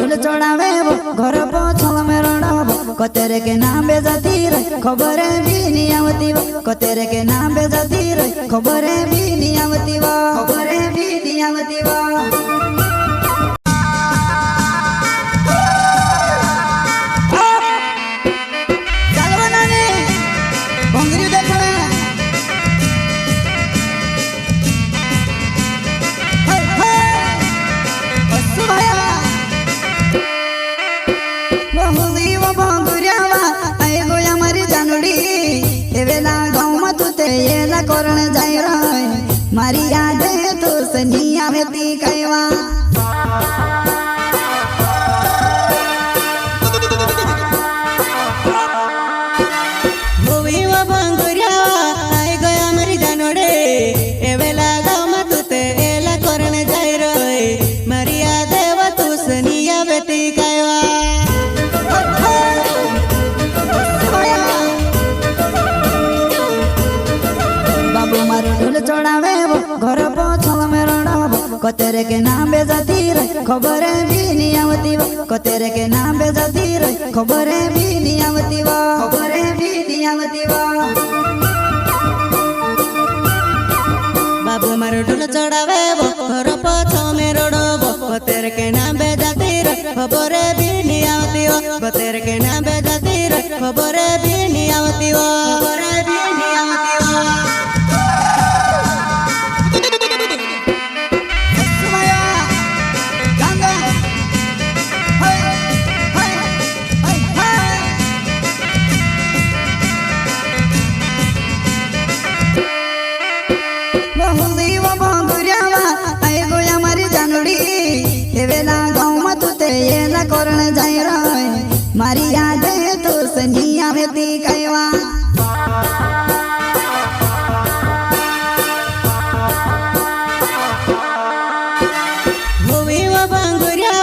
ढोल चढ़ावे घर पोछल में रणब कतेरे के नाम बेजाती रे खबर भी नहीं आवती कतेरे के नाम बेजाती रे खबर भी नहीं आवती खबर भी नहीं आवती करण जाय रही मारी याद तो सनिया में ती कहवा भूवी व भंगुरिया आई गया मारी जानोड़े एवेला गाँव में तुते एला करण जाय रही मारी याद तो सनिया में ती कहवा ढोल चढ़ावे घर पोछल में रणब कतेरे के नाम बेजाती रे खबर भी नहीं आवती कतेरे के नाम बेजाती रे खबर भी नहीं आवती खबर भी नहीं आवती बाबू मारो ढोल चढ़ावे घर पोछल में रणब कतेरे के नाम बेजाती रे खबर भी नहीं आवती कतेरे के नाम बेजाती रे खबर भी नहीं आवती खबर भी नहीं आवती करण जाय रही मारी याद तो सनिया में ती कहवा भूवी व भंगुरिया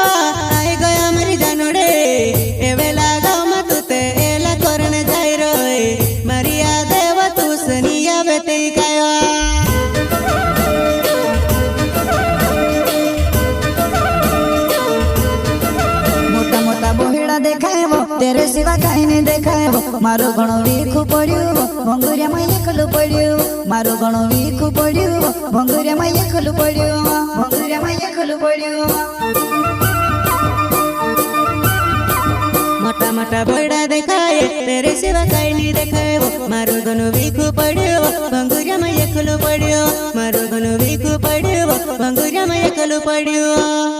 आई गया मारी जानोड़े एवेला गाँव में तुते एला करण जाय रही मारी याद तू सनिया में ती कहवा तेरे सिवा कहीं नहीं देखाएबो मारो गणो वीखु पड़ियो भंगुरिया में एकलु पड़ियो मारो गणो वीखु पड़ियो भंगुरिया में एकलु पड़ियो भंगुरिया में एकलु पड़ियो मोटा मोटा बड़ा देखाए तेरे सिवा कहीं नहीं देखाएबो मारो गणो वीखु पड़ियो भंगुरिया में एकलु पड़ियो मारो गणो वीखु पड़ियो भंगुरिया में एकलु पड़ियो।